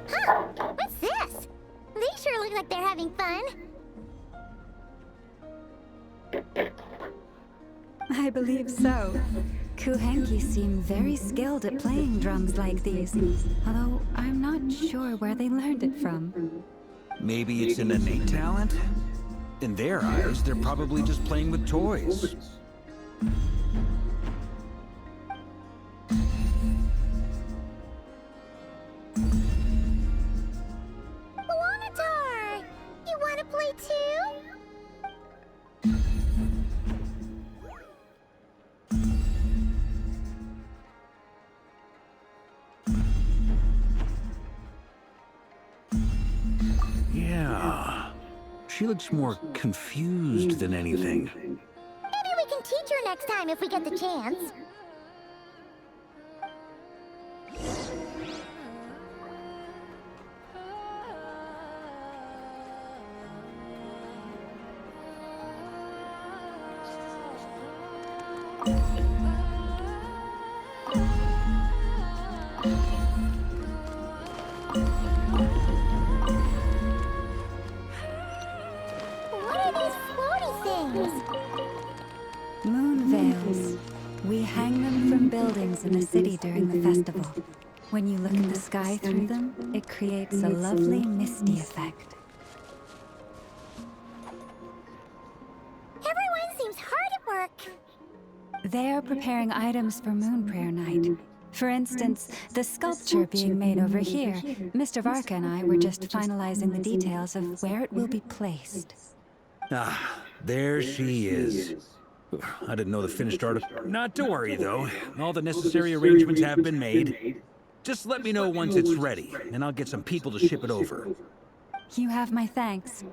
Huh, what's this? They sure look like they're having fun. I believe so. Kuhenki seem very skilled at playing drums like these, although I'm not sure where they learned it from. Maybe it's an innate talent? In their eyes, they're probably just playing with toys. Wanatar! You wanna play too? Yeah. She looks more confused than anything. Maybe we can teach her next time if we get the chance. What are these floaty things? Moon veils. We hang them from buildings in the city during the festival. When you look at the sky through them, it creates a lovely misty effect. Everyone seems hard at work. They're preparing items for Moon Prayer Night. For instance, the sculpture being made over here. Mr. Varka and I were just finalizing the details of where it will be placed. Ah, there she is. I didn't know the finished art. Not to worry, though. All the necessary arrangements have been made. Just let me know once it's ready, and I'll get some people to ship it over. You have my thanks.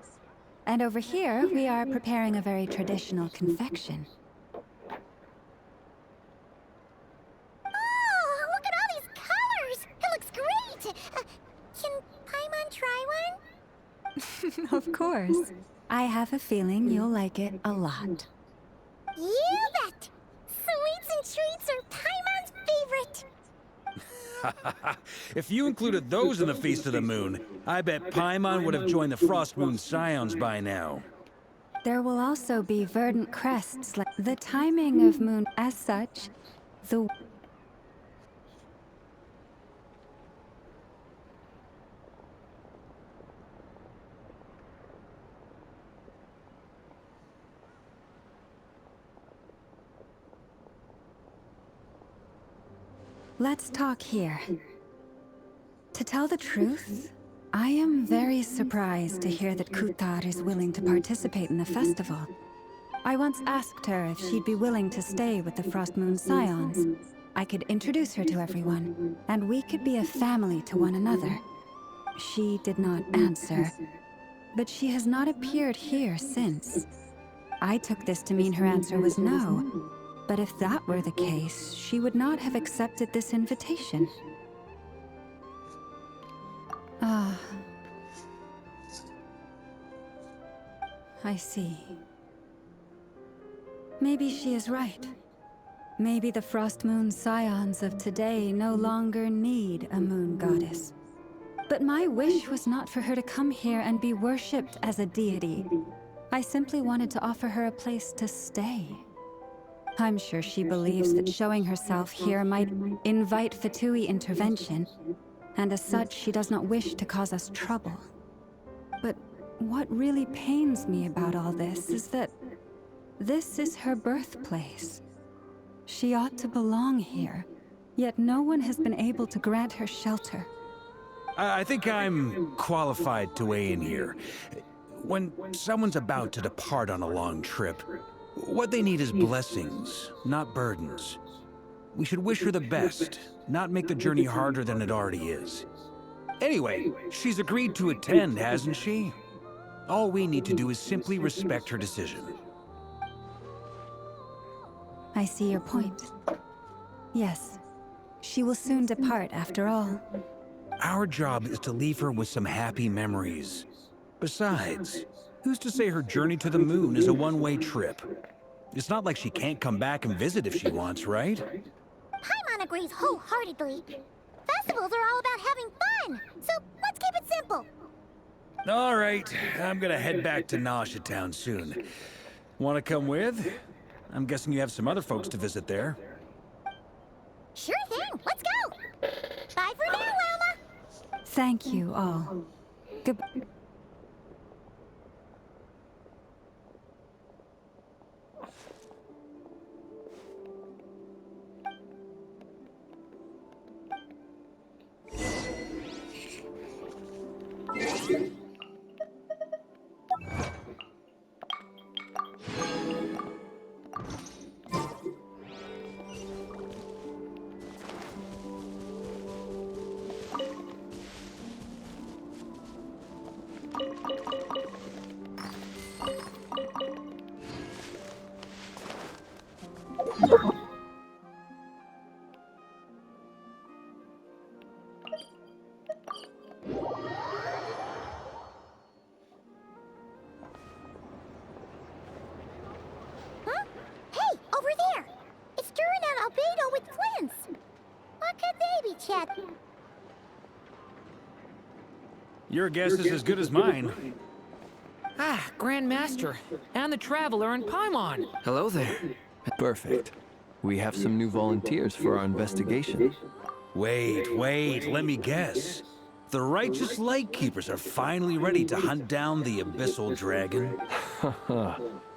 And over here, we are preparing a very traditional confection. Oh, look at all these colors! It looks great! Can Paimon try one? Of course. I have a feeling you'll like it a lot. You bet! Sweets and treats are Paimon's favorite! If you included those in the Feast of the Moon, I bet Paimon would have joined the Frost Moon Scions by now. There will also be verdant crests like the timing of moon. As such, the Let's talk here. To tell the truth, I am very surprised to hear that Kutar is willing to participate in the festival. I once asked her if she'd be willing to stay with the Frost Moon Scions. I could introduce her to everyone, and we could be a family to one another. She did not answer, but she has not appeared here since. I took this to mean her answer was no. But if that were the case, she would not have accepted this invitation. Ah. I see. Maybe she is right. Maybe the Frost Moon Scions of today no longer need a moon goddess. But my wish was not for her to come here and be worshipped as a deity. I simply wanted to offer her a place to stay. I'm sure she believes that showing herself here might invite Fatui intervention, and as such, she does not wish to cause us trouble. But what really pains me about all this is that this is her birthplace. She ought to belong here, yet no one has been able to grant her shelter. I think I'm qualified to weigh in here. When someone's about to depart on a long trip, what they need is blessings, not burdens. We should wish her the best, not make the journey harder than it already is. Anyway, she's agreed to attend, hasn't she? All we need to do is simply respect her decision. I see your point. Yes, she will soon depart after all. Our job is to leave her with some happy memories. Besides, who's to say her journey to the moon is a one-way trip? It's not like she can't come back and visit if she wants, right? Paimon agrees wholeheartedly. Festivals are all about having fun, so let's keep it simple. All right, I'm gonna head back to Nausea Town soon. Want to come with? I'm guessing you have some other folks to visit there. Sure thing, let's go. Bye for now, Wilma. Thank you all. Good. Huh? Hey, over there. It's Durin and Albedo with twins. What could they be chatting? Your guess is as good as mine. Ah, Grand Master, and the Traveler and Paimon. Hello there. Perfect. We have some new volunteers for our investigation. Wait, let me guess. The righteous Lightkeepers are finally ready to hunt down the Abyssal Dragon?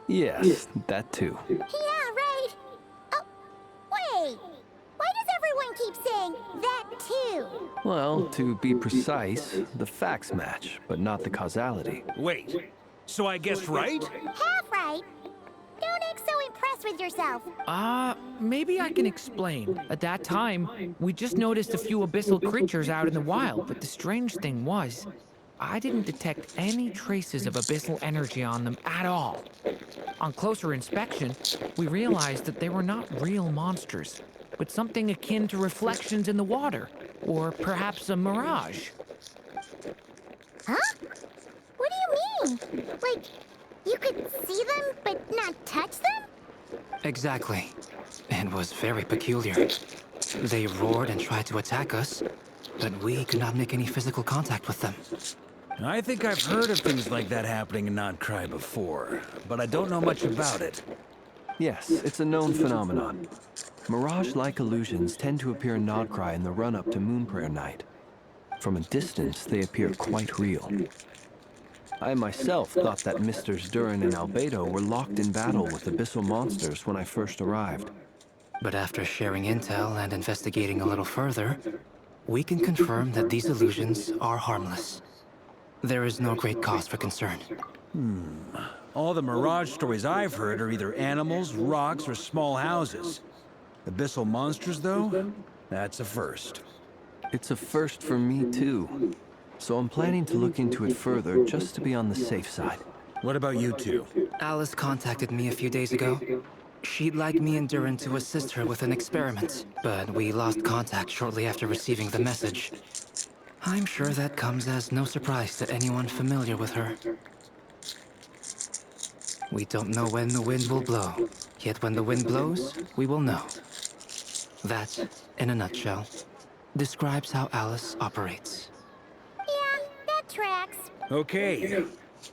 Yes, that too. Yeah, right. Oh, wait. Why does everyone keep saying that too? Well, to be precise, the facts match, but not the causality. Wait, so I guessed right? Half right. Don't act so impressed with yourself. Maybe I can explain. At that time, we just noticed a few abyssal creatures out in the wild, but the strange thing was, I didn't detect any traces of abyssal energy on them at all. On closer inspection, we realized that they were not real monsters, but something akin to reflections in the water, or perhaps a mirage. Huh? What do you mean? Like, you could see them but not touch them? Exactly. It was very peculiar. They roared and tried to attack us, but we could not make any physical contact with them. I think I've heard of things like that happening in Nodcry before, but I don't know much about it. Yes, it's a known phenomenon. Mirage-like illusions tend to appear in Nodcry in the run-up to Moonprayer Night. From a distance, they appear quite real. I myself thought that Misters Durin and Albedo were locked in battle with abyssal monsters when I first arrived. But after sharing intel and investigating a little further, we can confirm that these illusions are harmless. There is no great cause for concern. All the Mirage stories I've heard are either animals, rocks, or small houses. Abyssal monsters, though? That's a first. It's a first for me, too. So I'm planning to look into it further just to be on the safe side. What about you two? Alice contacted me a few days ago. She'd like me and Durin to assist her with an experiment, but we lost contact shortly after receiving the message. I'm sure that comes as no surprise to anyone familiar with her. We don't know when the wind will blow, yet when the wind blows, we will know. That, in a nutshell, describes how Alice operates. Yeah, that tracks. Okay.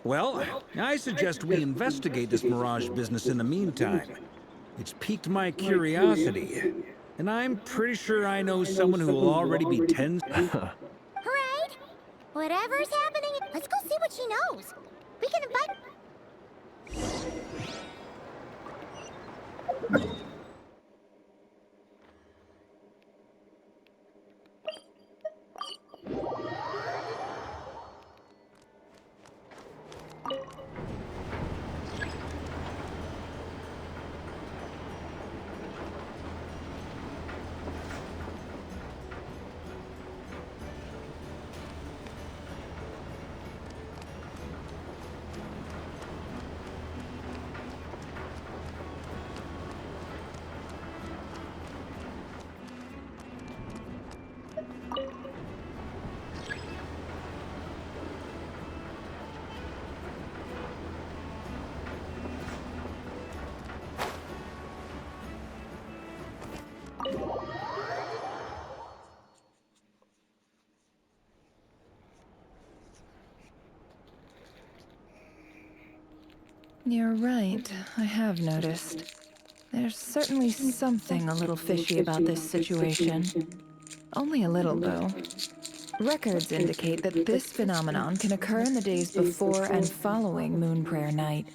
Well, I suggest we investigate this Mirage business in the meantime. It's piqued my curiosity, and I'm pretty sure I know someone who will already be Right? Whatever's happening, let's go see what she knows. We can invite... You're right, I have noticed. There's certainly something a little fishy about this situation. Only a little, though. Records indicate that this phenomenon can occur in the days before and following Moon Prayer Night.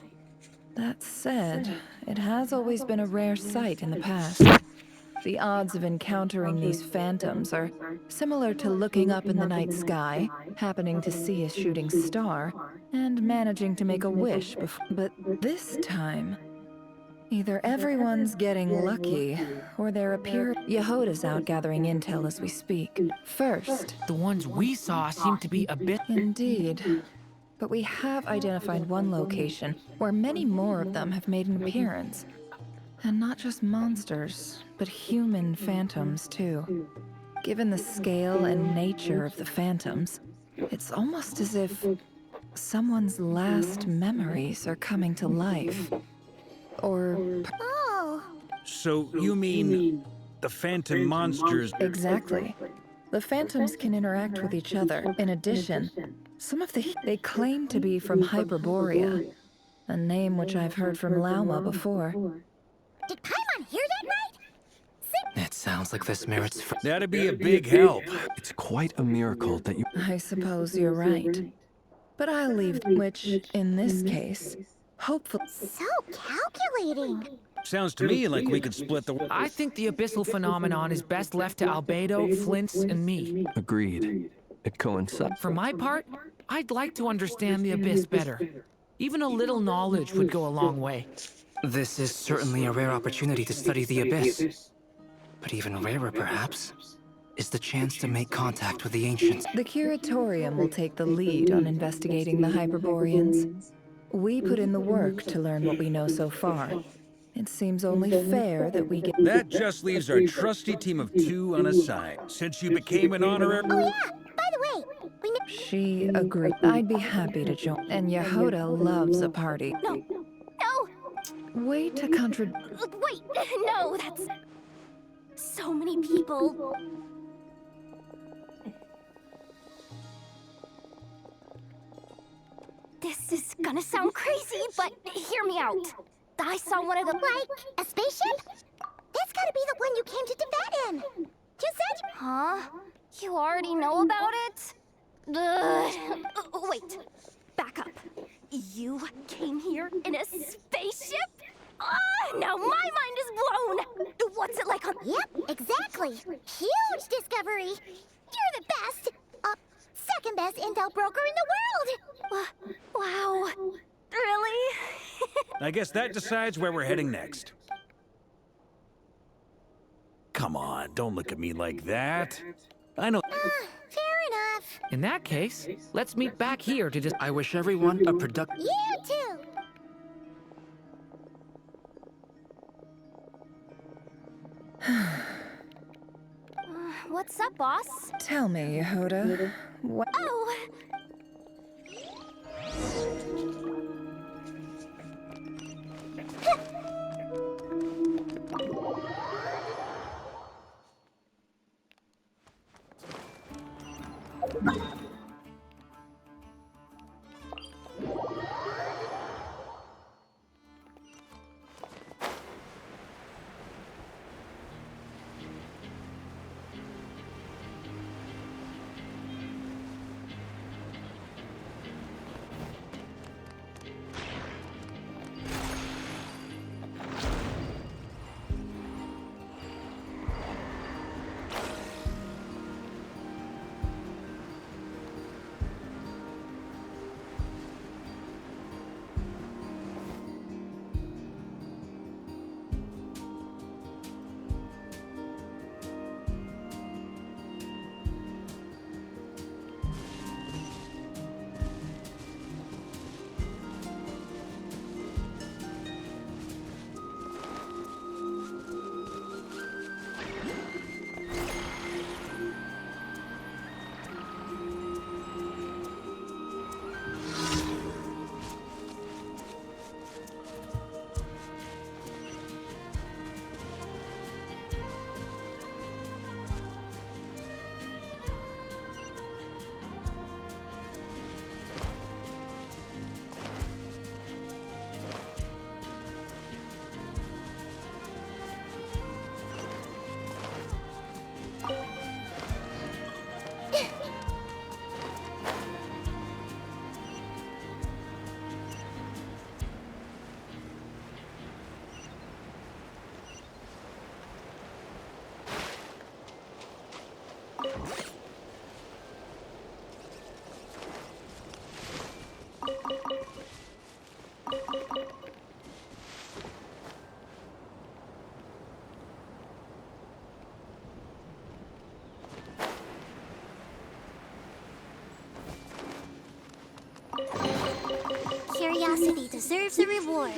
That said, it has always been a rare sight in the past. The odds of encountering these phantoms are similar to looking up in the night sky, happening to see a shooting star, and managing to make a wish but this time, either everyone's getting lucky, or there appear... Yehoda's out gathering intel as we speak. First... The ones we saw seem to be a bit... Indeed. But we have identified one location where many more of them have made an appearance. And not just monsters, but human phantoms, too. Given the scale and nature of the phantoms, it's almost as if someone's last memories are coming to life. Or... Oh, So you mean the phantom monsters? Exactly. The phantoms can interact with each other. In addition, some of they claim to be from Hyperborea, a name which I've heard from Lauma before. did Paimon hear that right? It sounds like this merits for... That'd be a big help. It's quite a miracle that you... I suppose you're right. But I'll leave, which, in this case, hopefully... So calculating. Sounds to me like we could split the... I think the abyssal phenomenon is best left to Albedo, Flint's, and me. Agreed. It coincides. For my part, I'd like to understand the abyss better. Even a little knowledge would go a long way. This is certainly a rare opportunity to study the abyss. But even rarer, perhaps, is the chance to make contact with the ancients. The Curatorium will take the lead on investigating the Hyperboreans. We put in the work to learn what we know so far. It seems only fair that we get... That just leaves our trusty team of 2 on a side. Since you became an honorary... Oh yeah, by the way, we know... She agreed. I'd be happy to join. And Yehoda loves a party. No, Way to wait, no, that's... So many people. This is gonna sound crazy, but hear me out. I saw one of the... Like, a spaceship? That's gotta be the one you came to Tibet in. You said... Huh? You already know about it? Wait, back up. You came here in a spaceship? Now my mind is blown! What's it like on... Yep, exactly. Huge discovery. You're the best, second best intel broker in the world. Wow. Really? I guess that decides where we're heading next. Come on, don't look at me like that. I know... Fair enough. In that case, let's meet back here to I wish everyone a productive... You too. What's up, boss? Tell me, Yehoda. What... Oh! curiosity deserves a reward.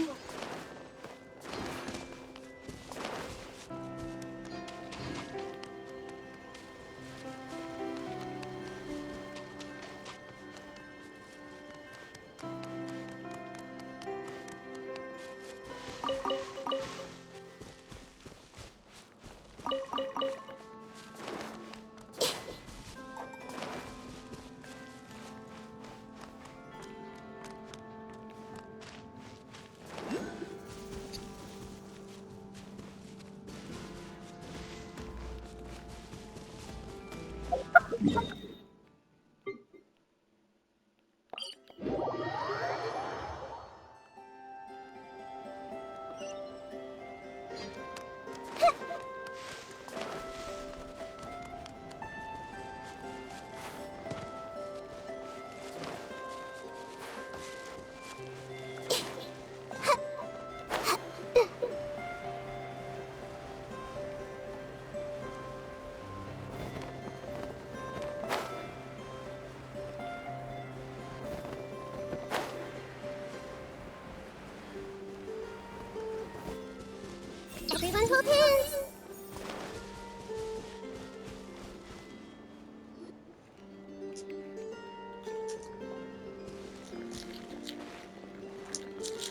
Everyone hold hands!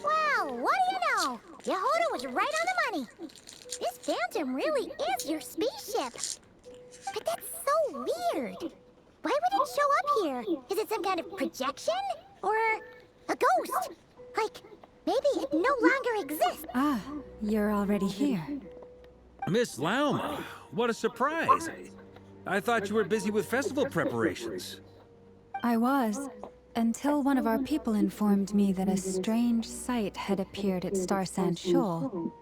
Wow, what do you know? Yehoda was right on the money. This phantom really is your spaceship. But that's so weird. Why would it show up here? Is it some kind of projection? Or a ghost? Like, maybe it no longer exists. Ah, you're already here. Miss Lauma, what a surprise. I thought you were busy with festival preparations. I was, until one of our people informed me that a strange sight had appeared at Star Sand Shoal.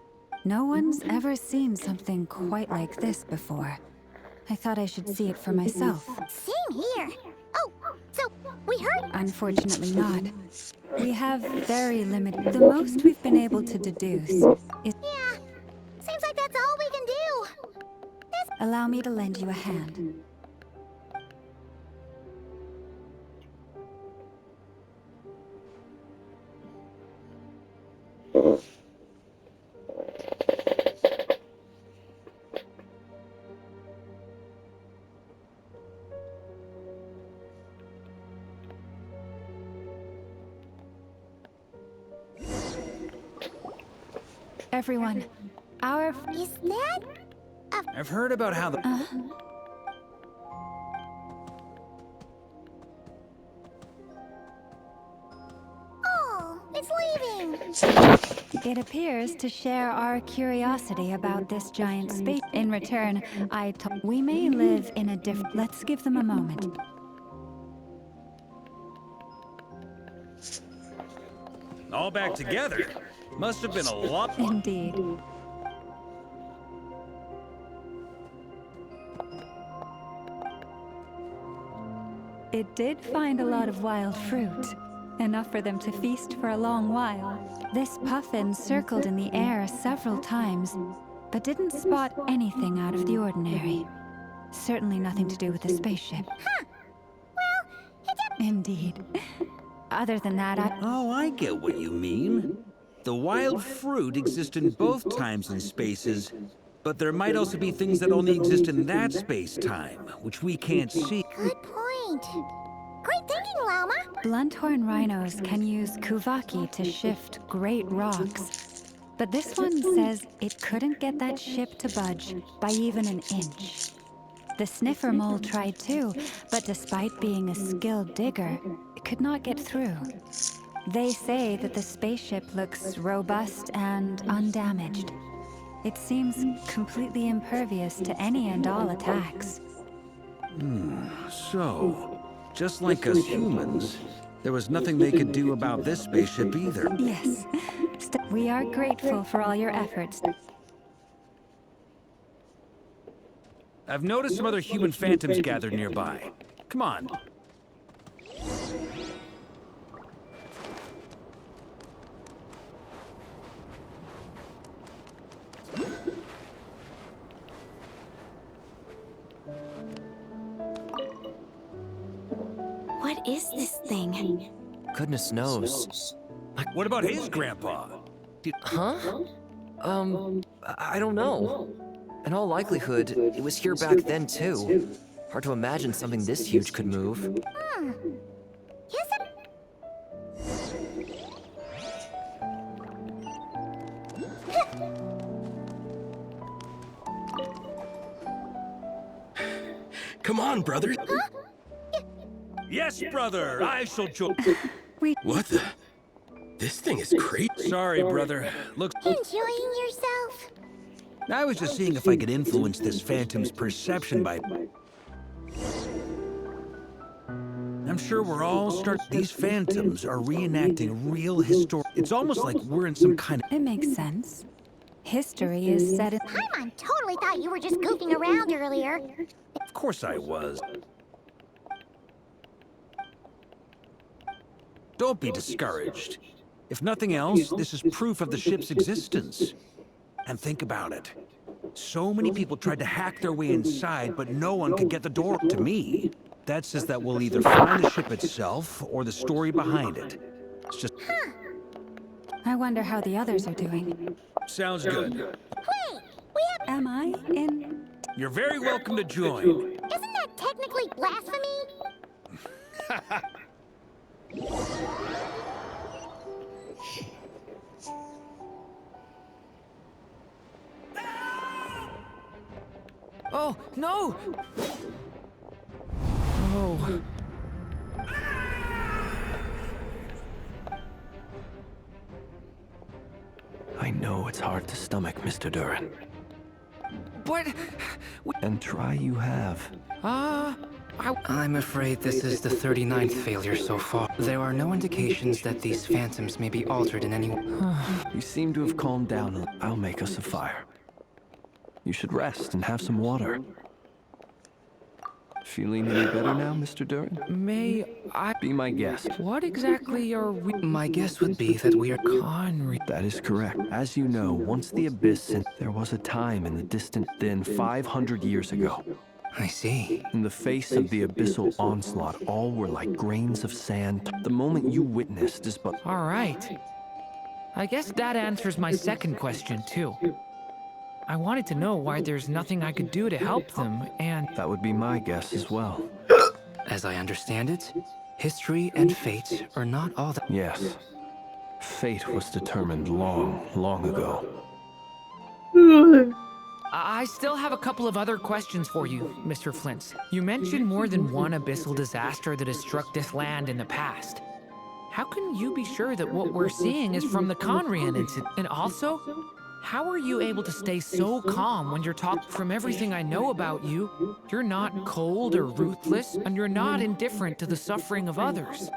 No one's ever seen something quite like this before. I thought I should see it for myself. Same here. Oh, so we heard. Unfortunately not. We have very limited... The most we've been able to deduce is... Yeah, seems like that's all we can do. Allow me to lend you a hand. Everyone, our... Is that? I've heard about how the... Oh, it's leaving. It appears to share our curiosity about this giant space. In return, we may live in a different... Let's give them a moment. All back together? Must have been a lot... Indeed. It did find a lot of wild fruit. Enough for them to feast for a long while. This puffin circled in the air several times, but didn't spot anything out of the ordinary. Certainly nothing to do with the spaceship. Huh. Well, Indeed. Other than that, Oh, I get what you mean. The wild fruit exist in both times and spaces, but there might also be things that only exist in that space-time, which we can't see. Good point. Great thinking, Lauma. Blunthorn rhinos can use kuvaki to shift great rocks. But this one says it couldn't get that ship to budge by even an inch. The sniffer mole tried too, but despite being a skilled digger, it could not get through. They say that the spaceship looks robust and undamaged. It seems completely impervious to any and all attacks. So, just like us humans, there was nothing they could do about this spaceship either. Yes. We are grateful for all your efforts. I've noticed some other human phantoms gathered nearby. Come on. What is this thing? Goodness knows. What about his grandpa? Huh? I don't know. In all likelihood, it was here back then, too. Hard to imagine something this huge could move. Yes, Come on, brother. Yes, brother, I shall join. What the? This thing is crazy. Sorry, brother. Looks. enjoying yourself? I was just seeing if I could influence this phantom's perception by. I'm sure we're all These phantoms are reenacting real history. It's almost like we're in some kind of. It makes sense. History is set in. Paimon totally thought you were just goofing around earlier. Of course I was. Don't be discouraged. If nothing else, this is proof of the ship's existence. And think about it. So many people tried to hack their way inside, but no one could get the door to me. That says that we'll either find the ship itself or the story behind it. It's just... I wonder how the others are doing. Sounds good. Wait, we have... Am I in? You're very welcome to join. Isn't that technically blasphemy? Oh, no! Oh. I know it's hard to stomach, Mr. Duran. But... And try you have. I'm afraid this is the 39th failure so far. There are no indications that these phantoms may be altered in any way. You seem to have calmed down. I'll make us a fire. You should rest and have some water. Feeling any better now, Mr. Duran? May I... Be my guest. What exactly are we... My guess would be that we are... Conry... That is correct. As you know, once the Abyss... There was a time in the distant then 500 years ago. I see. In the face of the abyssal onslaught, all were like grains of sand. The moment you witnessed is but... All right. I guess that answers my second question, too. I wanted to know why there's nothing I could do to help them, and... That would be my guess as well. As I understand it, history and fate are not all that... Yes. Fate was determined long, long ago. I still have a couple of other questions for you, Mr. Flint's. You mentioned more than one abyssal disaster that has struck this land in the past. How can you be sure that what we're seeing is from the Conrian incident? And also, how are you able to stay so calm when you're talking? From everything I know about you, you're not cold or ruthless, and you're not indifferent to the suffering of others.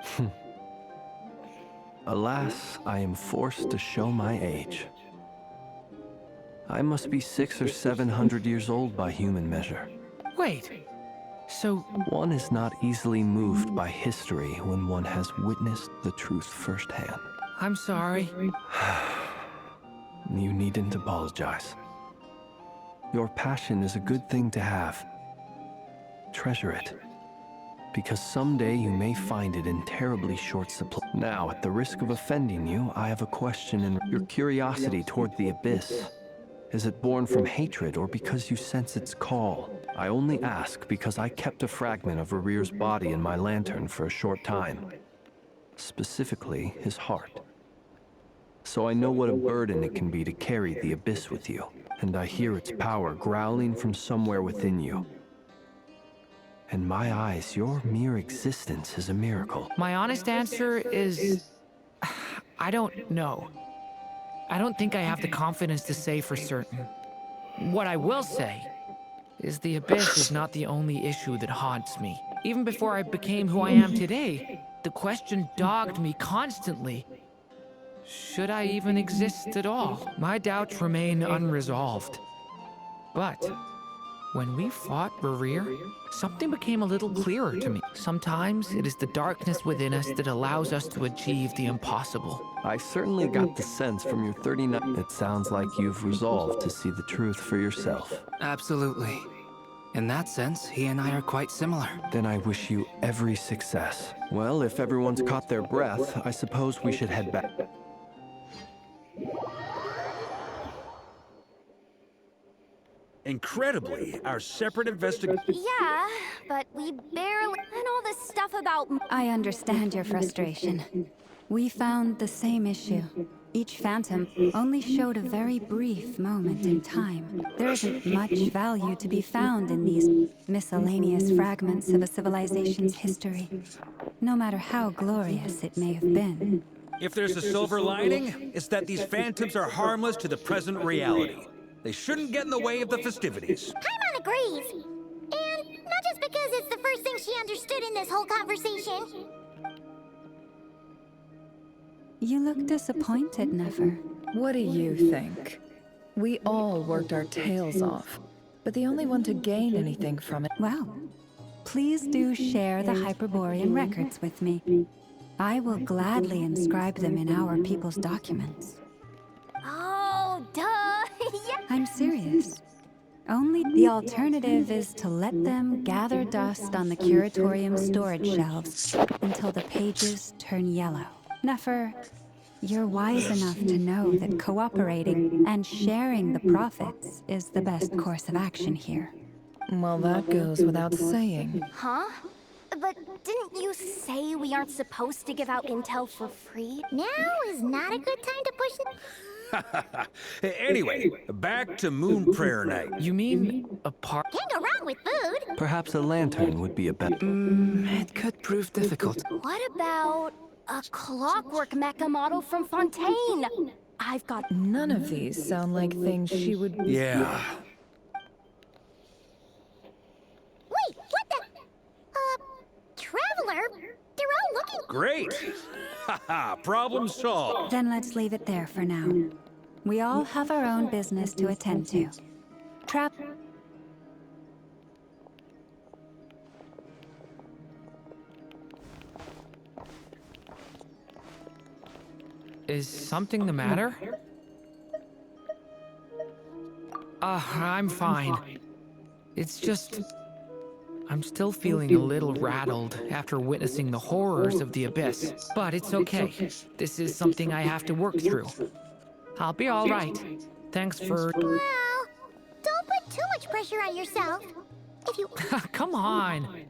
Alas, I am forced to show my age. I must be 600 or 700 years old by human measure. Wait, so... One is not easily moved by history when one has witnessed the truth firsthand. I'm sorry. You needn't apologize. Your passion is a good thing to have. Treasure it, because someday you may find it in terribly short supply. Now, at the risk of offending you, I have a question in your curiosity toward the Abyss. Is it born from hatred or because you sense its call? I only ask because I kept a fragment of Rerear's body in my lantern for a short time. Specifically, his heart. So I know what a burden it can be to carry the Abyss with you, and I hear its power growling from somewhere within you. In my eyes, your mere existence is a miracle. My honest answer is... I don't know. I don't think I have the confidence to say for certain. What I will say is the Abyss is not the only issue that haunts me. Even before I became who I am today, the question dogged me constantly. Should I even exist at all? My doubts remain unresolved. But when we fought Rerear, something became a little clearer to me. Sometimes it is the darkness within us that allows us to achieve the impossible. I certainly got the sense from your 39... It sounds like you've resolved to see the truth for yourself. Absolutely. In that sense, he and I are quite similar. Then I wish you every success. Well, if everyone's caught their breath, I suppose we should head back. Incredibly, our separate Yeah, but we barely... And all this stuff about... I understand your frustration. We found the same issue. Each phantom only showed a very brief moment in time. There isn't much value to be found in these miscellaneous fragments of a civilization's history, no matter how glorious it may have been. If there's a silver lining, it's that these phantoms are harmless to the present reality. They shouldn't get in the way of the festivities. Paimon agrees. And not just because it's the first thing she understood in this whole conversation. You look disappointed, Nefer. What do you think? We all worked our tails off, but the only one to gain anything from it. Well, please do share the Hyperborean records with me. I will gladly inscribe them in our people's documents. Oh, duh. Yeah. I'm serious. Only the alternative is to let them gather dust on the curatorium storage shelves until the pages turn yellow. Nefer, you're wise enough to know that cooperating and sharing the profits is the best course of action here. Well, that goes without saying. Huh? But didn't you say we aren't supposed to give out intel for free? Now is not a good time to push... Anyway, back to Moon Prayer Night. You mean a part? Can't go wrong with food. Perhaps a lantern would be a better. It could prove difficult. What about a clockwork mecha model from Fontaine? I've got... None of these sound like things she would... Yeah. Wait, what the... Traveler? They're all looking... Great. Haha, problem solved. Then let's leave it there for now. We all have our own business to attend to. Trap... Is something the matter? I'm fine. It's just... I'm still feeling a little rattled after witnessing the horrors of the Abyss. But it's okay. This is something I have to work through. I'll be all right. Thanks for... Well, don't put too much pressure on yourself. If you... Come on.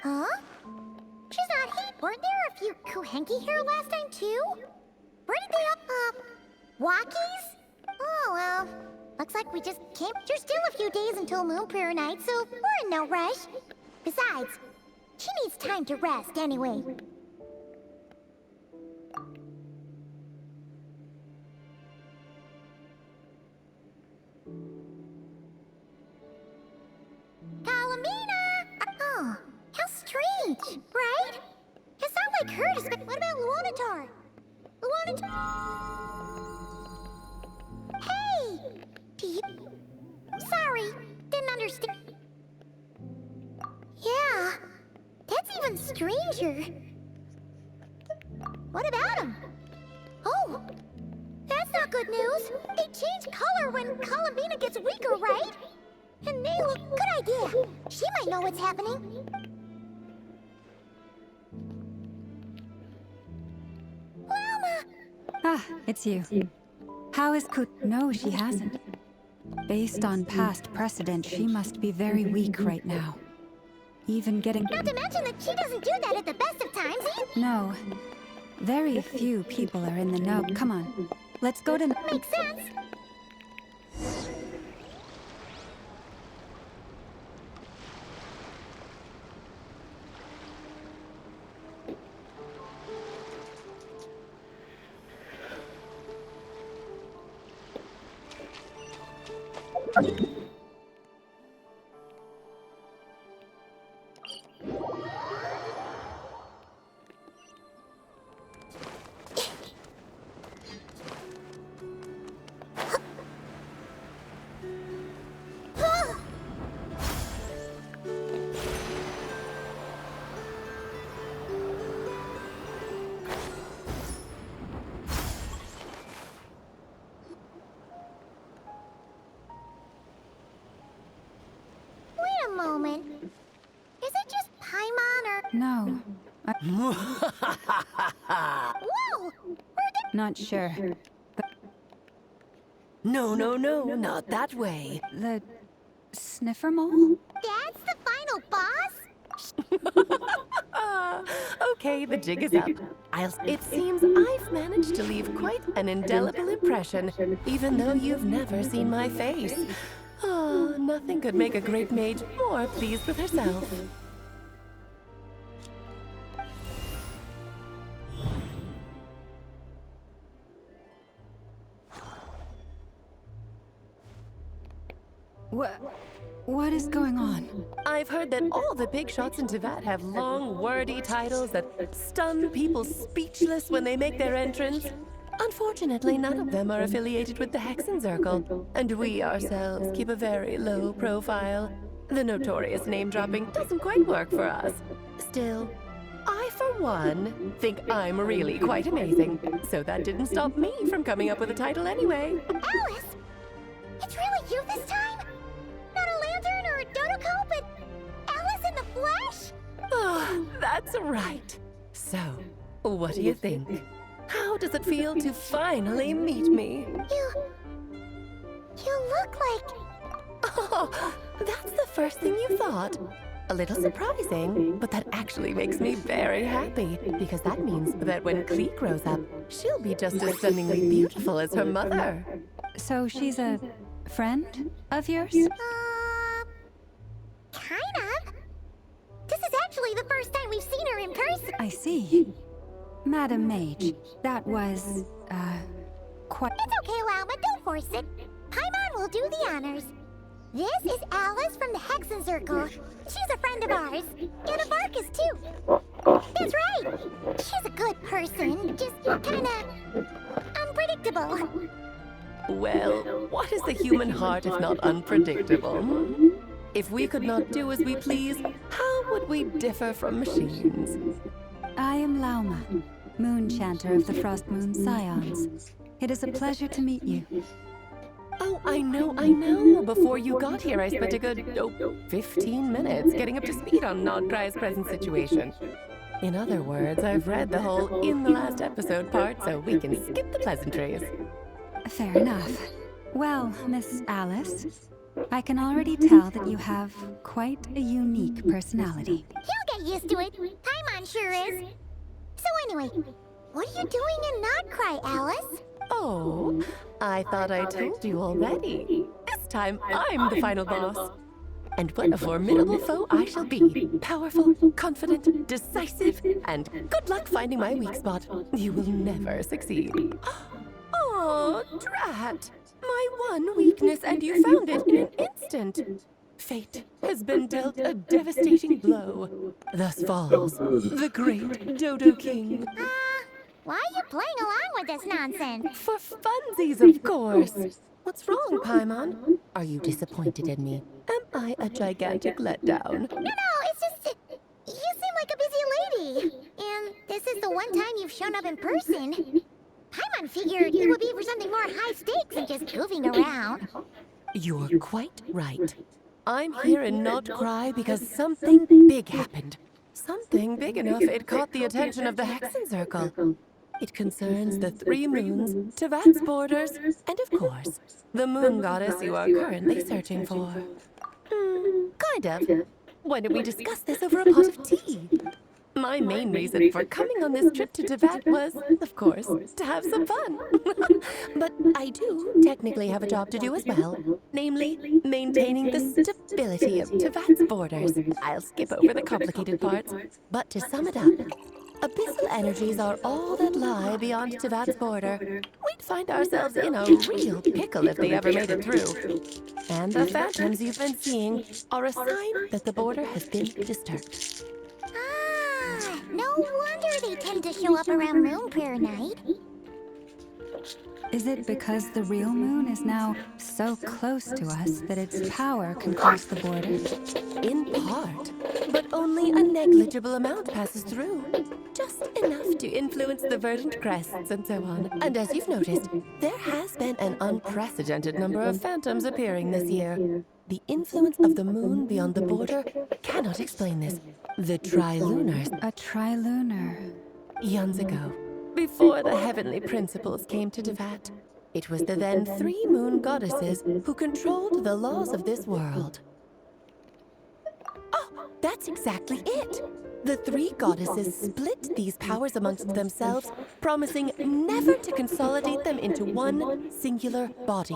Huh? She's not here. Weren't there a few Kuhenki here last time, too? Where did they walkies? Oh, well, looks like we just came. There's still a few days until Moon Prayer Night, so we're in no rush. Besides, she needs time to rest anyway. Oh, how strange, right? It sounds like her to spend. What about Luanatar? Hey! Do you... Sorry, didn't understand. Yeah, that's even stranger. What about him? Oh, that's not good news. They change color when Columbina gets weaker, right? And Nail, good idea. She might know what's happening. Llama! Ah, it's you. How is Kut? No, she hasn't. Based on past precedent, she must be very weak right now. Even getting... Not to mention that she doesn't do that at the best of times. No. Very few people are in the know. Come on. Let's go to... Makes sense. Wait a moment. Is it just Paimon or... No. Whoa! Not sure. No, not that way. The... Sniffer Mole? That's the final boss? Okay, the jig is up. It seems I've managed to leave quite an indelible impression, even though you've never seen my face. Oh, nothing could make a great mage more pleased with herself. What is going on? I've heard that all the big shots in Teyvat have long, wordy titles that stun people speechless when they make their entrance. Unfortunately, none of them are affiliated with the Hexen Circle, and we ourselves keep a very low profile. The notorious name-dropping doesn't quite work for us. Still, I, for one, think I'm really quite amazing, so that didn't stop me from coming up with a title anyway. Alice? It's really you this time? Not a lantern or a dodo but Alice in the flesh? Oh, that's right. So, what do you think? How does it feel to finally meet me? You look like... Oh, that's the first thing you thought. A little surprising, but that actually makes me very happy, because that means that when Klee grows up, she'll be just as stunningly beautiful as her mother. So she's a friend of yours? Kind of. This is actually the first time we've seen her in person. I see. Madam Mage, that was, quite... It's okay, Llama, don't force it. Paimon will do the honors. This is Alice from the Hexen Circle. She's a friend of ours. And of Arcus, too. That's right. She's a good person, just kinda... unpredictable. Well, what is the human heart if not unpredictable? If we could not do as we please, how would we differ from machines? I am Lauma, Moon Chanter of the Frost Moon Scions. It is a pleasure to meet you. Oh, I know. Before you got here, I spent a good, 15 minutes getting up to speed on Nodcry's present situation. In other words, I've read the whole in the last episode part, so we can skip the pleasantries. Fair enough. Well, Miss Alice, I can already tell that you have quite a unique personality. He'll get used to it. Paimon sure is. So anyway, what are you doing in Nodcry, Alice? Oh, I thought I told you already. This time, I'm the final boss. And what a formidable foe I shall be. Powerful, confident, decisive, and good luck finding my weak spot. You will never succeed. Oh, drat! My one weakness, and you found it in an instant. Fate has been dealt a devastating blow. Thus falls the great Dodo King. Why are you playing along with this nonsense? For funsies, of course. What's wrong, Paimon? Are you disappointed in me? Am I a gigantic letdown? No, it's just... you seem like a busy lady. And this is the one time you've shown up in person. Paimon Paimon figured it would be for something more high stakes than just goofing around. You're quite right. I'm here in Not Cry because something big happened. Something big enough it caught the attention of the Hexen Circle. It concerns the three moons, Tevat's borders, and of course, the moon goddess you are currently searching for. Kind of. Why don't we discuss this over a pot of tea? My main reason for coming on this trip to Tevat was, of course, to have some fun. But I do technically have a job to do as well, namely, maintaining the stability of Tevat's borders. I'll skip over the complicated parts, but to sum it up, abyssal energies are all that lie beyond Tevat's border. We'd find ourselves in a real pickle if they ever made it through. And the phantoms you've been seeing are a sign that the border has been disturbed. Ah, no wonder they tend to show up around Moon Prayer Night. Is it because the real moon is now so close to us that its power can cross the border? In part, but only a negligible amount passes through. Just enough to influence the verdant crests and so on. And as you've noticed, there has been an unprecedented number of phantoms appearing this year. The influence of the moon beyond the border cannot explain this. The trilunars. A trilunar. Eons ago, before the heavenly principles came to Tevat, it was the then three moon goddesses who controlled the laws of this world. Oh, that's exactly it! The three goddesses split these powers amongst themselves, promising never to consolidate them into one singular body.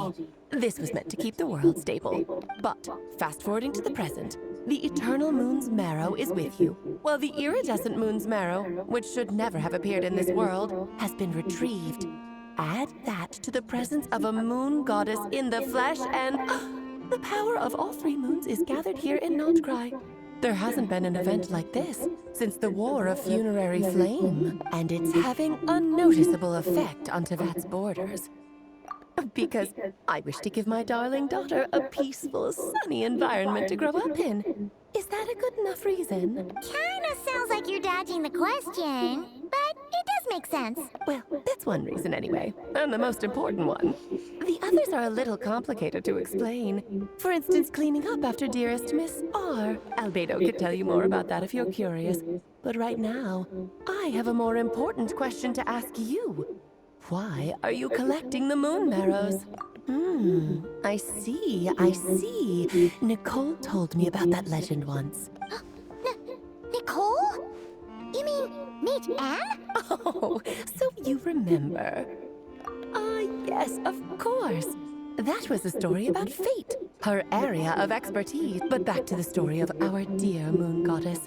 This was meant to keep the world stable. But, fast-forwarding to the present, the eternal moon's marrow is with you, while the iridescent moon's marrow, which should never have appeared in this world, has been retrieved. Add that to the presence of a moon goddess in the flesh, and the power of all three moons is gathered here in Notcry. There hasn't been an event like this since the War of Funerary Flame, and it's having a noticeable effect on Tevat's borders. Because I wish to give my darling daughter a peaceful, sunny environment to grow up in. Is that a good enough reason? Kinda sounds like you're dodging the question, but it does make sense. Well, that's one reason anyway, and the most important one. The others are a little complicated to explain. For instance, cleaning up after dearest Miss R. Albedo could tell you more about that if you're curious. But right now, I have a more important question to ask you. Why are you collecting the moon marrows? I see, I see. Nicole told me about that legend once. Nicole? You mean meet Anne? Oh, so you remember. Yes, of course. That was a story about fate, her area of expertise. But back to the story of our dear moon goddess.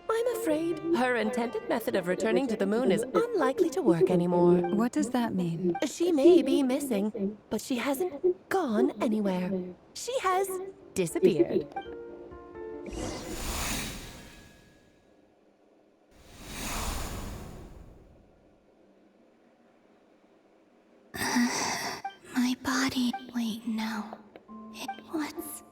I'm afraid her intended method of returning to the moon is unlikely to work anymore. What does that mean? She may be missing, but she hasn't gone anywhere. She has disappeared. My body. Wait, no. What's...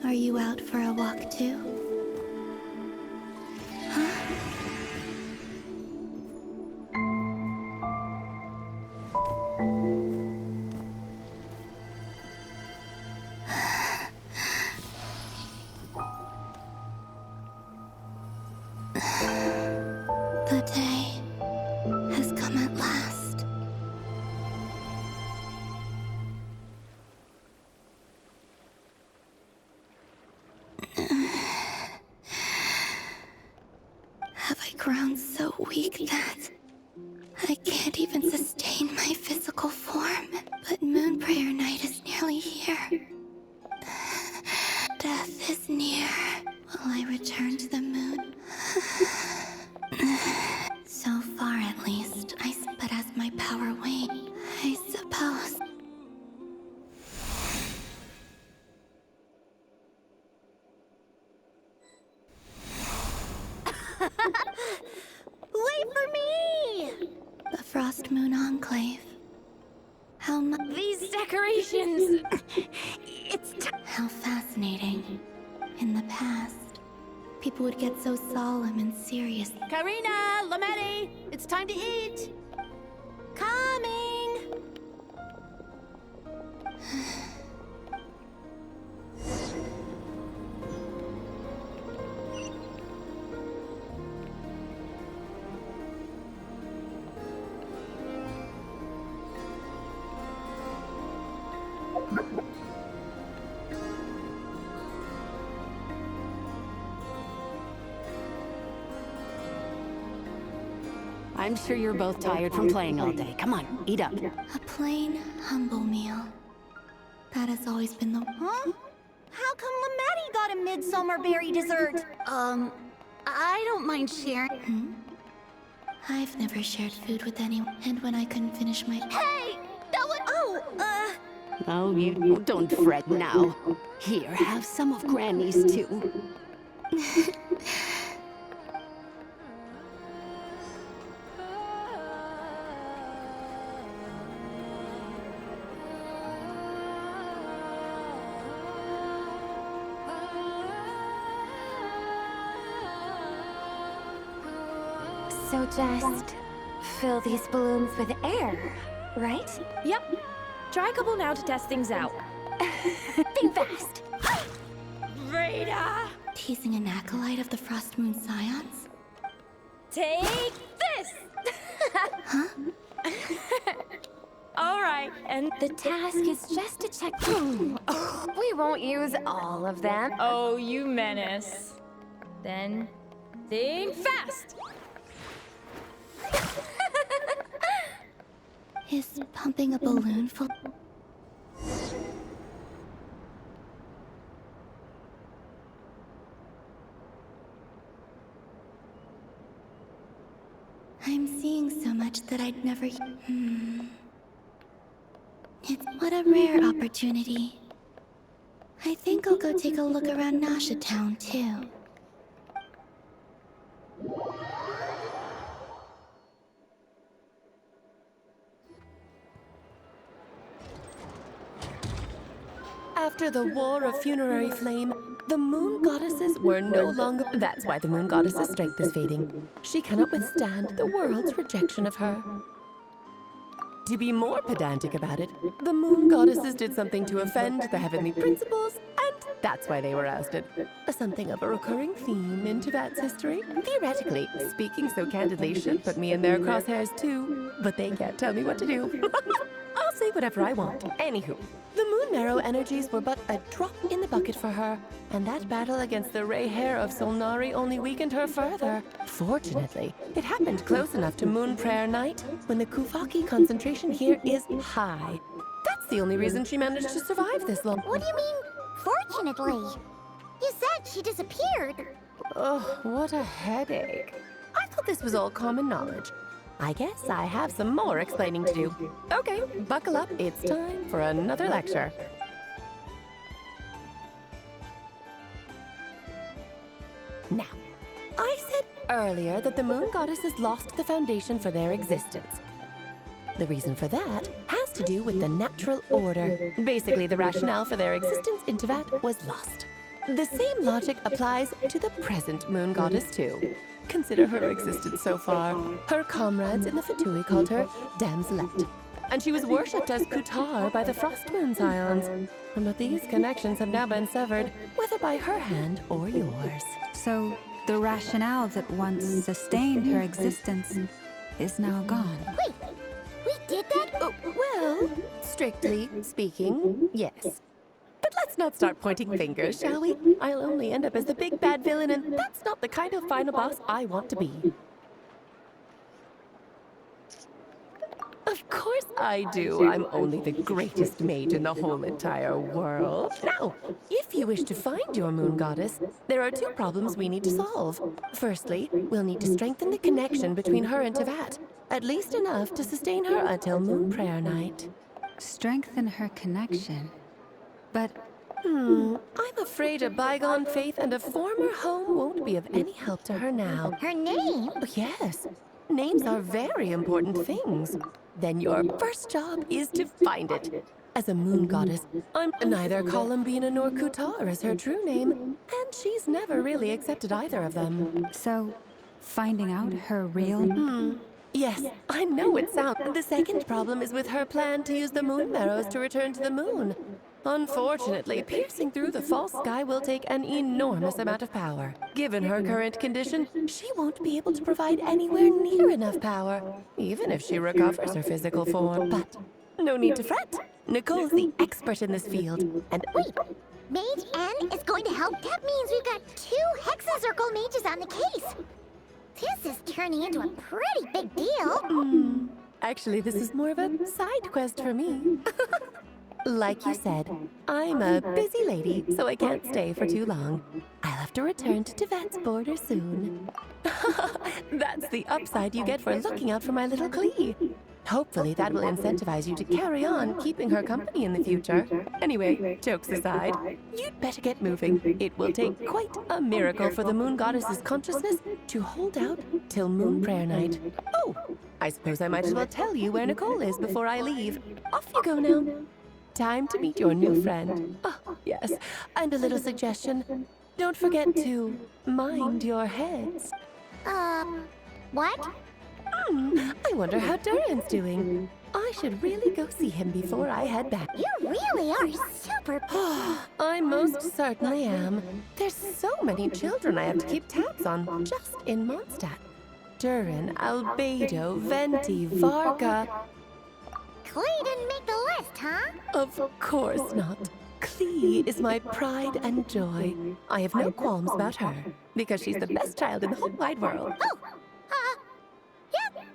Are you out for a walk too? The day has come at last. Have I grown so weak that I can't even sustain my physical form? But Moon Prayer Night is nearly here. Death is near. Will I return to the moon? So far, at least, but as my power wanes, I suppose. Wait for me! The Frost Moon Enclave. How much? These decorations. How fascinating. In the past, people would get so solemn and serious. Karina, Lametti, it's time to eat. Coming! I'm sure you're both tired from playing all day. Come on, eat up. A plain, humble meal. That has always been the... Huh? How come Lametti got a midsummer berry dessert? I don't mind sharing. I've never shared food with anyone, and when I couldn't finish my... Hey! That was... Oh, you don't fret now. Here, have some of Granny's too. So just fill these balloons with air, right? Yep. Try a couple now to test things out. Think fast! Rita! Teasing an acolyte of the Frost Moon Scions? Take this! Huh? All right, and The task is just to check... We won't use all of them. oh, you menace. Then think fast. Is pumping a balloon full... I'm seeing so much that I'd never... It's what a rare opportunity. I think I'll go take a look around Nasha Town, too. After the War of Funerary Flame, the Moon Goddesses were no longer... That's why the Moon Goddess's strength is fading. She cannot withstand the world's rejection of her. To be more pedantic about it, the Moon Goddesses did something to offend the heavenly principles, and that's why they were ousted. Something of a recurring theme in Teyvat's history. Theoretically, speaking so candidly should put me in their crosshairs too, but they can't tell me what to do. I'll say whatever I want. Anywho, the Moon Marrow energies were but a drop in the bucket for her, and that battle against the Ray Hair of Solnari only weakened her further. Fortunately, it happened close enough to Moon Prayer Night, when the Kuvaki concentration here is high. That's the only reason she managed to survive this long. What do you mean, fortunately? You said she disappeared. Oh, what a headache. I thought this was all common knowledge. I guess I have some more explaining to do. Okay, buckle up. It's time for another lecture. Now, I said earlier that the Moon Goddesses lost the foundation for their existence. The reason for that has to do with the natural order. Basically, the rationale for their existence in Teyvat was lost. The same logic applies to the present Moon Goddess, too. Consider her existence so far. Her comrades in the Fatui called her Damselette, and she was worshipped as Kutar by the Frost Moon Scions. But these connections have now been severed, whether by her hand or yours. So, the rationale that once sustained her existence is now gone. Wait, we did that? Oh, well, strictly speaking, yes. But let's not start pointing fingers, shall we? I'll only end up as the big bad villain, and that's not the kind of final boss I want to be. Of course I do. I'm only the greatest mage in the whole entire world. Now, if you wish to find your Moon Goddess, there are two problems we need to solve. Firstly, we'll need to strengthen the connection between her and Teyvat, at least enough to sustain her until Moon Prayer Night. Strengthen her connection. But I'm afraid a bygone faith and a former home won't be of any help to her now. Her name? Yes, names are very important things. then your first job is to find it. As a moon goddess, I'm neither Columbina nor Kutar is her true name, and she's never really accepted either of them. So, finding out her real... Yes, I know it sounds. The second problem is with her plan to use the moon marrows to return to the moon. Unfortunately, piercing through the false sky will take an enormous amount of power. Given her current condition, she won't be able to provide anywhere near enough power, even if she recovers her physical form. But no need to fret. Nicole's the expert in this field, and Wait, Mage N is going to help? That means we've got 2 Hexacircle mages on the case. This is turning into a pretty big deal. actually, this is more of a side quest for me. Like you said, I'm a busy lady, so I can't stay for too long. I'll have to return to Tibet's border soon. That's the upside you get for looking out for my little Klee. Hopefully that will incentivize you to carry on keeping her company in the future. Anyway, jokes aside, you'd better get moving. It will take quite a miracle for the moon goddess's consciousness to hold out till moon prayer night. Oh, I suppose I might as well tell you where Nicole is before I leave. Off you go now. Time to meet your new friend. Oh, yes, and a little suggestion. Don't forget to mind your heads. What? I wonder how Duran's doing. I should really go see him before I head back. You really are super... I most certainly am. There's so many children I have to keep tabs on just in Mondstadt. Duran, Albedo, Venti, Varga. Klee didn't make the list, huh? Of course not. Klee is my pride and joy. I have no qualms about her, because she's the best child in the whole wide world. Yep.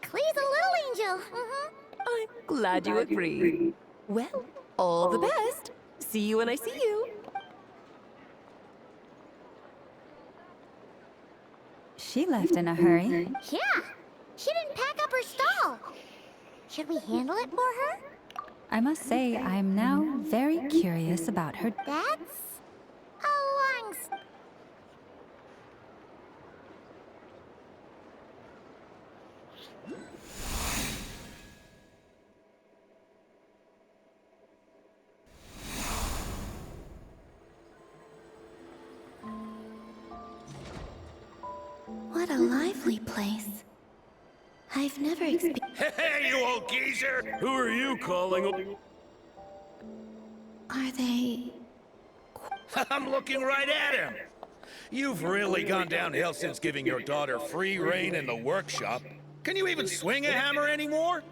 Klee's a little angel. I'm glad you agree. Well, all the best. See you when I see you. She left in a hurry. Yeah. She didn't pack up her stall. Should we handle it for her? I must say, I'm now very curious about her. That's a long... What a lively place. I've never experienced... Hey, you old geezer! Who are you calling? Are they... I'm looking right at him! You've really gone downhill since giving your daughter free rein in the workshop. Can you even swing a hammer anymore?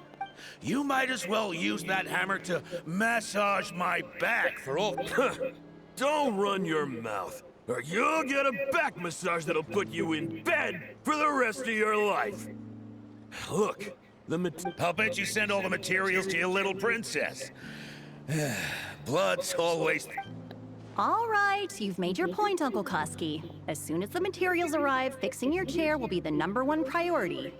You might as well use that hammer to massage my back for all... Don't run your mouth, or you'll get a back massage that'll put you in bed for the rest of your life. Look, I'll bet you send all the materials to your little princess. Blood's always... All right, you've made your point, Uncle Koski. As soon as the materials arrive, fixing your chair will be the #1 priority.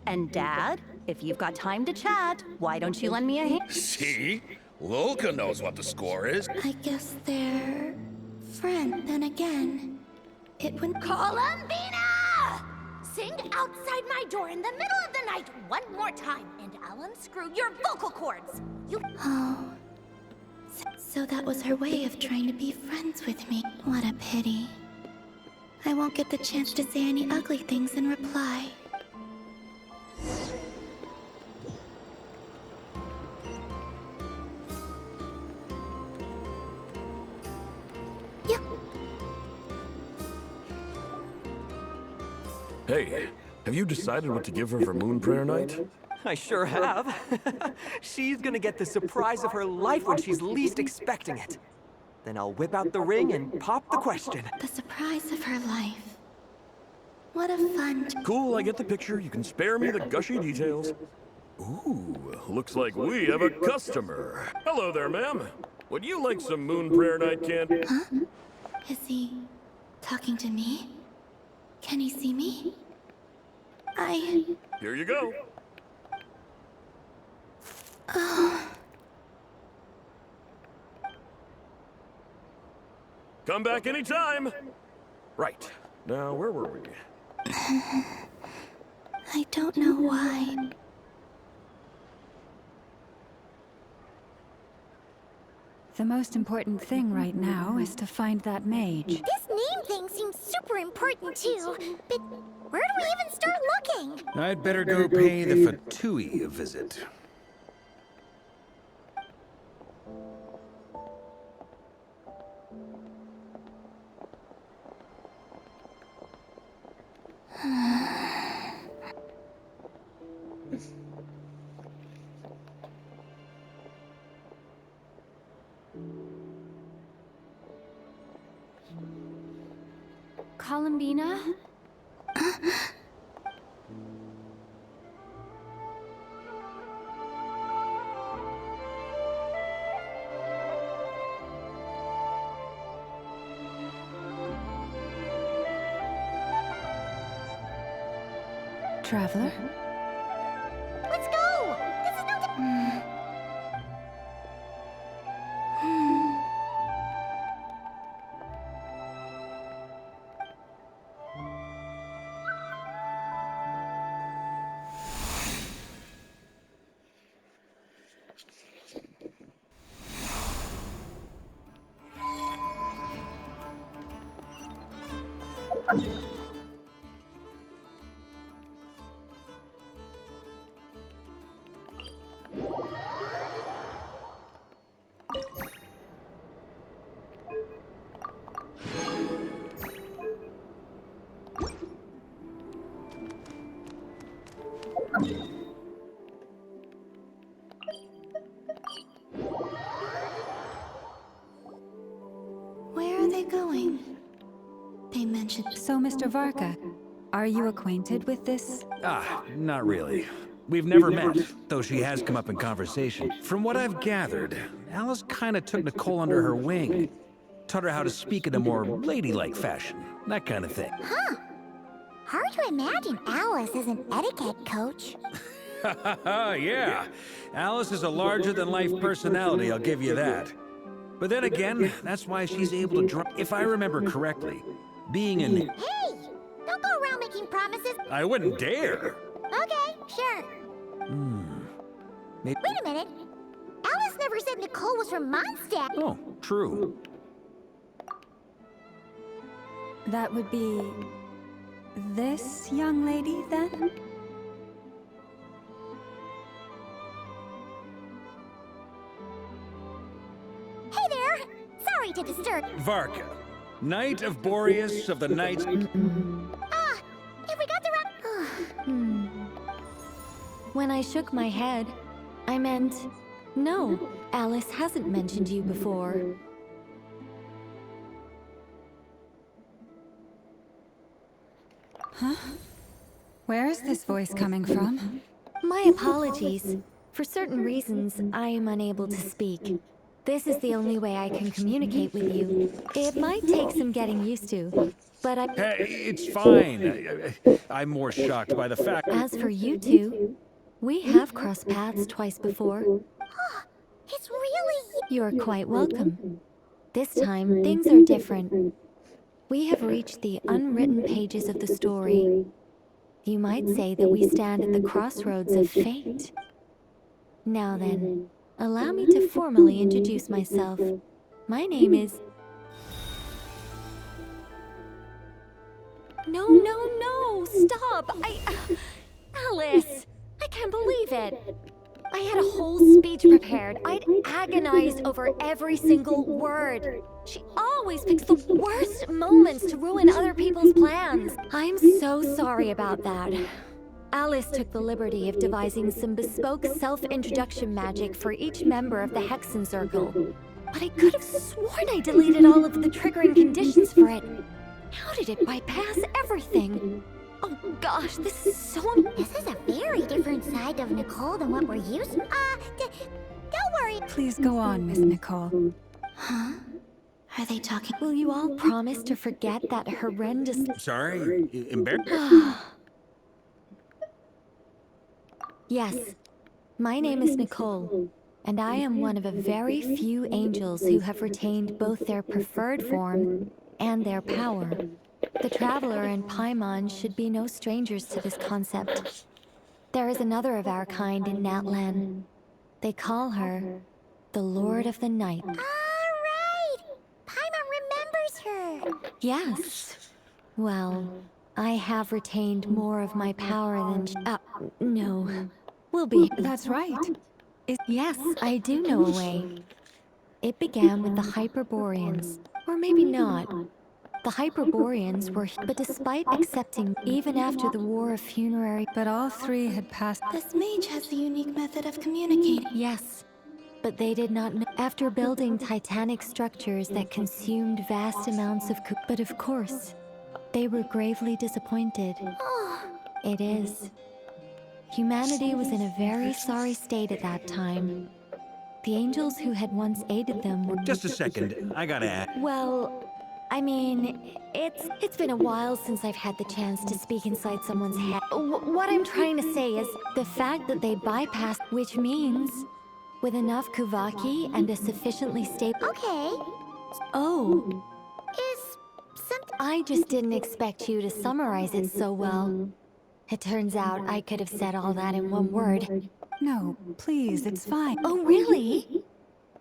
And Dad, if you've got time to chat, why don't you lend me a hand? See? Lolka knows what the score is. I guess they're... friend, then again. It would... Columbina! Sing outside my door in the middle of the night one more time, and I'll unscrew your vocal cords. You... Oh. So that was her way of trying to be friends with me. What a pity. I won't get the chance to say any ugly things in reply. Yep. Hey, have you decided what to give her for Moon Prayer Night? I sure have. She's gonna get the surprise of her life when she's least expecting it. Then I'll whip out the ring and pop the question. The surprise of her life. What a fun... Cool, I get the picture. You can spare me the gushy details. Ooh, looks like we have a customer. Hello there, ma'am. Would you like some Moon Prayer Night candy? Huh? Is he talking to me? Can he see me? Here you go. Oh. Come back anytime. Right. Now, where were we? I don't know why. The most important thing right now is to find that mage. This name thing seems super important too. But where do we even start looking? I'd better go pay the Fatui a visit. Columbina? Traveler? Let's go! This is no time. Where are they going? They mentioned... So, Mr. Varka, are you acquainted with this? Not really. We've never met, though she has come up in conversation. From what I've gathered, Alice kinda took Nicole under her wing. Taught her how to speak in a more ladylike fashion. That kind of thing. Huh. Hard to imagine Alice as an etiquette coach. Yeah. Alice is a larger-than-life personality, I'll give you that. But then again, that's why she's able to draw... If I remember correctly, being an... Hey! Don't go around making promises. I wouldn't dare. Okay, sure. Maybe... Wait a minute. Alice never said Nicole was from Mondstadt. Oh, true. That would be... this young lady, then? Hey there! Sorry to disturb. Varka, Knight of Boreas of the Knights... If we got the right... When I shook my head, I meant, no, Alice hasn't mentioned you before. Huh? Where is this voice coming from? My apologies. For certain reasons, I am unable to speak. This is the only way I can communicate with you. It might take some getting used to, but I... Hey, it's fine. I'm more shocked by the fact... As for you two, we have crossed paths twice before. It's really... You're quite welcome. This time, things are different. We have reached the unwritten pages of the story. You might say that we stand at the crossroads of fate. Now then, allow me to formally introduce myself. My name is... No, stop! Alice! I can't believe it! I had a whole speech prepared. I'd agonized over every single word. She always picks the worst moments to ruin other people's plans. I'm so sorry about that. Alice took the liberty of devising some bespoke self-introduction magic for each member of the Hexen Circle. But I could have sworn I deleted all of the triggering conditions for it. How did it bypass everything? Oh gosh, this is so... This is a very different side of Nicole than what we're used to. Don't worry. Please go on, Miss Nicole. Huh? Are they talking? Will you all promise to forget that horrendous... Sorry? Embarrassed? Yes. My name is Nicole, and I am one of a very few angels who have retained both their preferred form and their power. The Traveler and Paimon should be no strangers to this concept. There is another of our kind in Natlan. They call her the Lord of the Night. Yes. Well, I have retained more of my power than... no. Will be... That's right. Yes, I do know a way. It began with the Hyperboreans. Or maybe not. The Hyperboreans were... But despite accepting, even after the War of Funerary... But all three had passed... This mage has a unique method of communicating. Yes. But they did not know. After building titanic structures that consumed vast amounts of but of course, they were gravely disappointed. It is. Humanity was in a very sorry state at that time. The angels who had once aided them were... Just a second, I gotta ask. Well, I mean, it's been a while since I've had the chance to speak inside someone's head. What I'm trying to say is the fact that they bypassed, which means... with enough Kuvaki and a sufficiently stable... Okay. Oh. Is something... I just didn't expect you to summarize it so well. It turns out I could have said all that in one word. No, please, it's fine. Oh, really?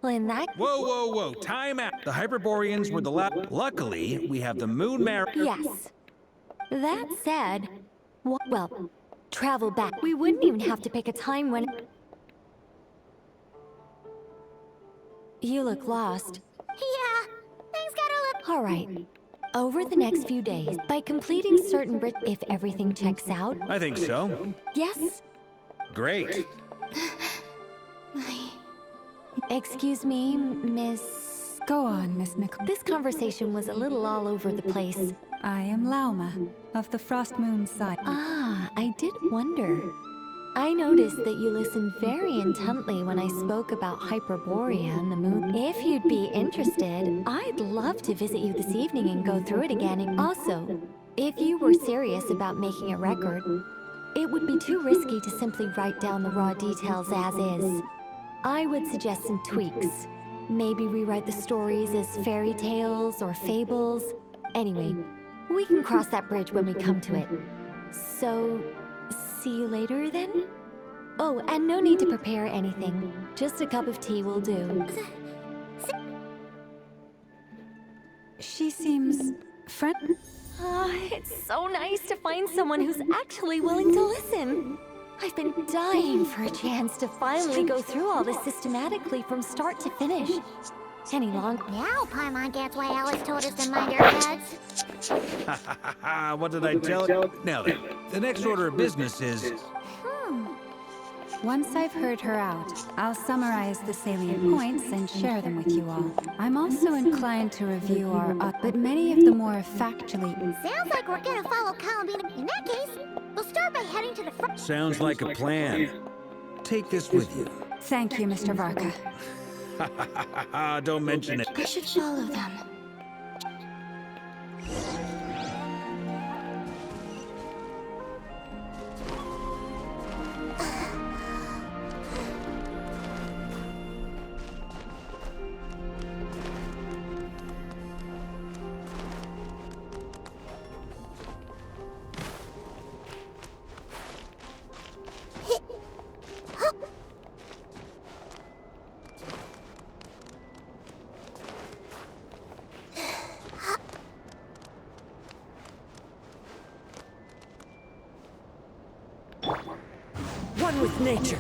Well, in that... Whoa, time out. The Hyperboreans were the Luckily, we have the Moon Mariner... Yes. That said... Well, travel back. We wouldn't even have to pick a time when... You look lost. Yeah, things got a little... All right. Over the next few days, by completing certain if everything checks out... I think so. Yes? Great. Excuse me, Miss... Go on, Miss Nicole. This conversation was a little all over the place. I am Lauma, of the Frost Moon side. Ah, I did wonder. I noticed that you listened very intently when I spoke about Hyperborea and the moon. If you'd be interested, I'd love to visit you this evening and go through it again. And also, if you were serious about making a record, it would be too risky to simply write down the raw details as is. I would suggest some tweaks. Maybe rewrite the stories as fairy tales or fables. Anyway, we can cross that bridge when we come to it. So... see you later, then? Oh, and no need to prepare anything. Just a cup of tea will do. She seems... friendly. It's so nice to find someone who's actually willing to listen. I've been dying for a chance to finally go through all this systematically from start to finish. Any long... Now Paimon gets why Alice told us to mind our heads. What did I tell you? Now then, the next order of business is... Once I've heard her out, I'll summarize the salient points and share them with you all. I'm also inclined to review our... but many of the more factually... Sounds like we're gonna follow Columbine. In that case, we'll start by heading to the front. Sounds like a plan. Take this with you. Thank you, Mr. Varka. Don't mention it. I should follow them. One with nature.